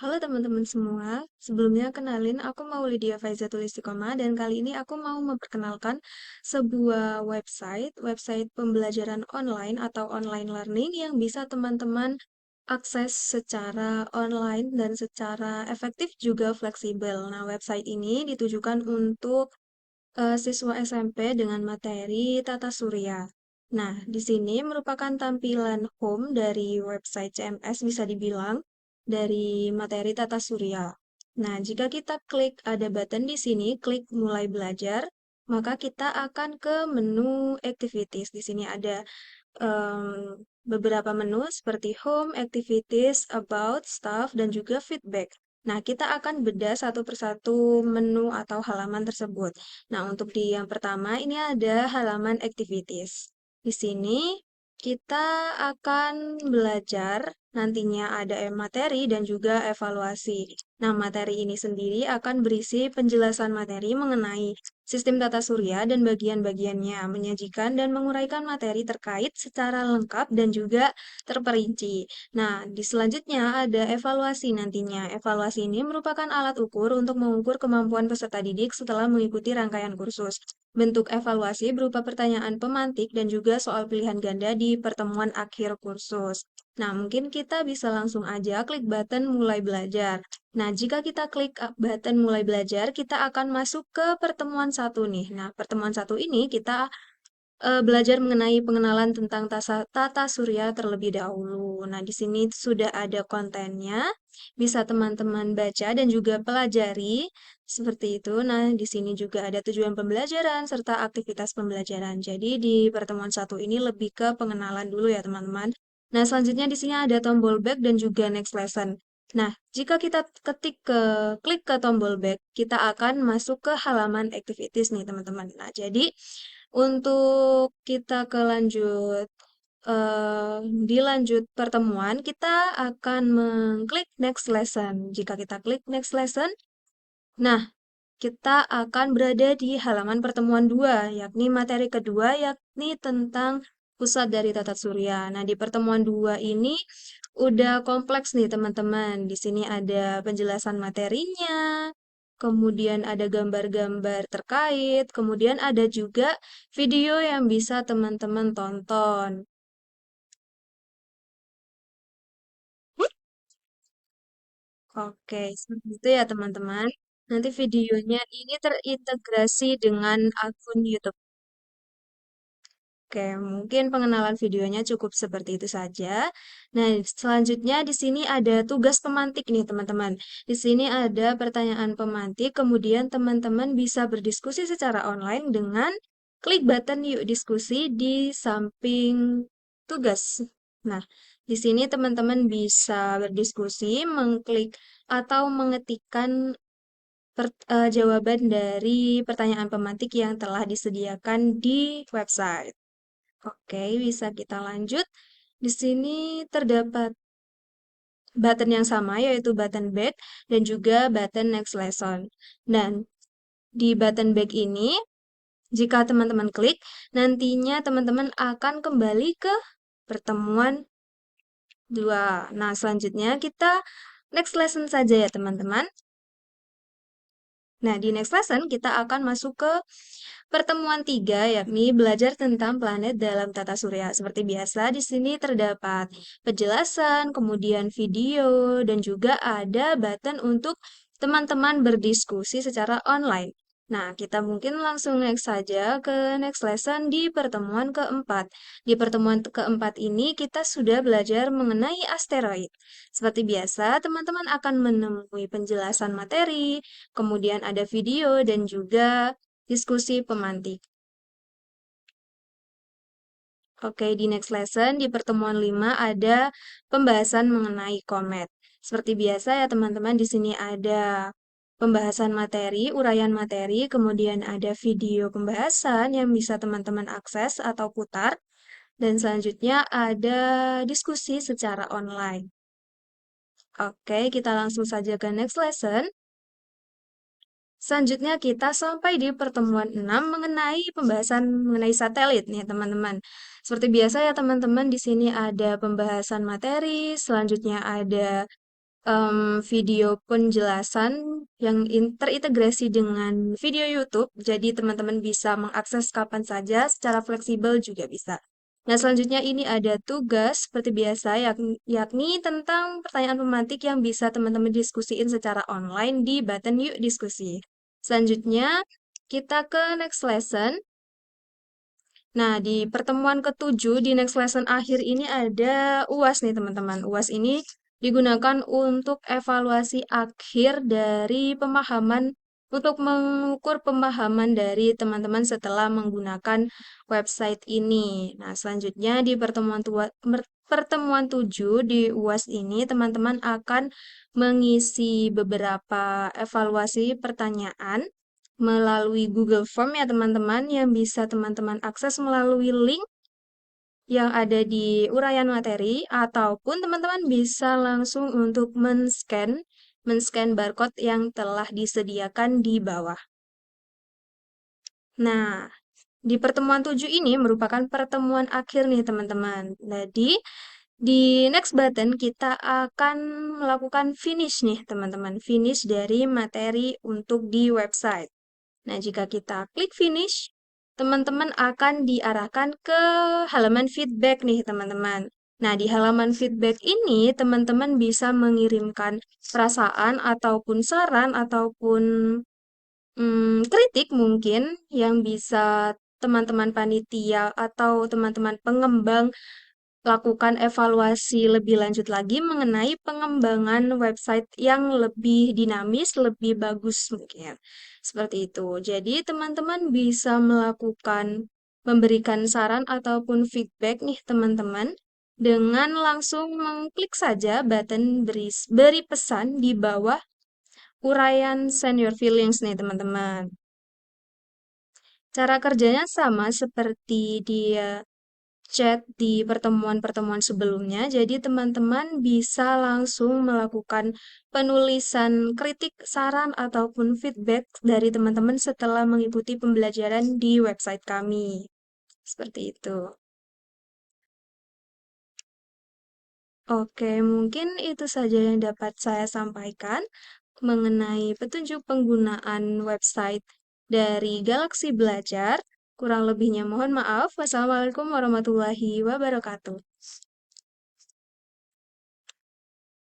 Halo teman-teman semua, sebelumnya kenalin aku Maulidia Faizatul Istiqomah dan kali ini aku mau memperkenalkan sebuah website pembelajaran online atau online learning yang bisa teman-teman akses secara online dan secara efektif juga fleksibel. Nah, website ini ditujukan untuk siswa SMP dengan materi Tata Surya. Nah, di sini merupakan tampilan home dari website CMS bisa dibilang dari materi Tata Surya. Nah, jika kita klik ada button di sini, klik mulai belajar, maka kita akan ke menu activities. Di sini ada beberapa menu seperti home, activities, about, staff, dan juga feedback. Nah, kita akan bedah satu persatu menu atau halaman tersebut. Nah, untuk di yang pertama ini ada halaman activities. Di sini kita akan belajar nantinya ada materi dan juga evaluasi. Nah, materi ini sendiri akan berisi penjelasan materi mengenai sistem tata surya dan bagian-bagiannya, menyajikan dan menguraikan materi terkait secara lengkap dan juga terperinci. Nah, di selanjutnya ada evaluasi nantinya. Evaluasi ini merupakan alat ukur untuk mengukur kemampuan peserta didik setelah mengikuti rangkaian kursus. Bentuk evaluasi berupa pertanyaan pemantik dan juga soal pilihan ganda di pertemuan akhir kursus. Nah, mungkin kita bisa langsung aja klik button mulai belajar. Nah, jika kita klik button mulai belajar, kita akan masuk ke pertemuan satu nih. Nah, pertemuan satu ini kita belajar mengenai pengenalan tentang tata surya terlebih dahulu. Nah, di sini sudah ada kontennya, bisa teman-teman baca dan juga pelajari seperti itu. Nah, di sini juga ada tujuan pembelajaran serta aktivitas pembelajaran. Jadi, di pertemuan satu ini lebih ke pengenalan dulu ya, teman-teman. Nah, selanjutnya di sini ada tombol back dan juga next lesson. Nah, jika kita klik ke tombol back, kita akan masuk ke halaman activities nih, teman-teman. Nah, jadi untuk kita eh, dilanjut pertemuan, kita akan mengklik next lesson. Jika kita klik next lesson, nah, kita akan berada di halaman pertemuan 2, yakni materi kedua, yakni tentang pusat dari tata surya. Nah, di pertemuan 2 ini udah kompleks nih, teman-teman. Di sini ada penjelasan materinya, kemudian ada gambar-gambar terkait, kemudian ada juga video yang bisa teman-teman tonton. Oke, seperti itu ya, teman-teman. Nanti videonya ini terintegrasi dengan akun YouTube. Oke, mungkin pengenalan videonya cukup seperti itu saja. Nah, selanjutnya di sini ada tugas pemantik nih, teman-teman. Di sini ada pertanyaan pemantik, kemudian teman-teman bisa berdiskusi secara online dengan klik button yuk diskusi di samping tugas. Nah, di sini teman-teman bisa berdiskusi, mengklik atau mengetikkan jawaban dari pertanyaan pemantik yang telah disediakan di website. Oke, bisa kita lanjut. Di sini terdapat button yang sama, yaitu button back dan juga button next lesson. Dan di button back ini, jika teman-teman klik, nantinya teman-teman akan kembali ke pertemuan 2. Nah, selanjutnya kita next lesson saja ya, teman-teman. Nah, di next lesson kita akan masuk ke pertemuan 3, yakni belajar tentang planet dalam tata surya. Seperti biasa, di sini terdapat penjelasan, kemudian video, dan juga ada button untuk teman-teman berdiskusi secara online. Nah, kita mungkin langsung next saja ke next lesson di pertemuan keempat. Di pertemuan keempat ini kita sudah belajar mengenai asteroid. Seperti biasa, teman-teman akan menemui penjelasan materi, kemudian ada video dan juga diskusi pemantik. Oke, di next lesson, di pertemuan 5 ada pembahasan mengenai komet. Seperti biasa ya teman-teman, di sini ada pembahasan materi, uraian materi, kemudian ada video pembahasan yang bisa teman-teman akses atau putar, dan selanjutnya ada diskusi secara online. Oke, kita langsung saja ke next lesson. Selanjutnya kita sampai di pertemuan 6 mengenai pembahasan mengenai satelit nih teman-teman. Seperti biasa ya teman-teman, di sini ada pembahasan materi, selanjutnya ada video penjelasan yang terintegrasi dengan video YouTube, jadi teman-teman bisa mengakses kapan saja secara fleksibel juga bisa. Nah, selanjutnya ini ada tugas seperti biasa, yakni tentang pertanyaan pemantik yang bisa teman-teman diskusiin secara online di button Yuk Diskusi. Selanjutnya, kita ke next lesson. Nah, di pertemuan ketujuh, di next lesson akhir ini ada UAS nih teman-teman. UAS ini digunakan untuk evaluasi akhir dari pemahaman, untuk mengukur pemahaman dari teman-teman setelah menggunakan website ini. Nah, selanjutnya di pertemuan 7 di UAS ini, teman-teman akan mengisi beberapa evaluasi pertanyaan melalui Google Form ya teman-teman, yang bisa teman-teman akses melalui link yang ada di uraian materi, ataupun teman-teman bisa langsung untuk men-scan barcode yang telah disediakan di bawah. Nah, di pertemuan 7 ini merupakan pertemuan akhir nih teman-teman. Jadi, di next button kita akan melakukan finish nih teman-teman. Finish dari materi untuk di website. Nah, jika kita klik finish, teman-teman akan diarahkan ke halaman feedback nih, teman-teman. Nah, di halaman feedback ini, teman-teman bisa mengirimkan perasaan ataupun saran ataupun kritik mungkin yang bisa teman-teman panitia atau teman-teman pengembang lakukan evaluasi lebih lanjut lagi mengenai pengembangan website yang lebih dinamis, lebih bagus mungkin. Seperti itu. Jadi teman-teman bisa memberikan saran ataupun feedback nih teman-teman dengan langsung mengklik saja button beri pesan di bawah uraian send your feelings nih teman-teman. Cara kerjanya sama seperti di chat di pertemuan-pertemuan sebelumnya. Jadi teman-teman bisa langsung melakukan penulisan kritik, saran, ataupun feedback dari teman-teman setelah mengikuti pembelajaran di website kami. Seperti itu. Oke, mungkin itu saja yang dapat saya sampaikan mengenai petunjuk penggunaan website dari Galaxy Belajar. Kurang lebihnya mohon maaf. Wassalamualaikum warahmatullahi wabarakatuh.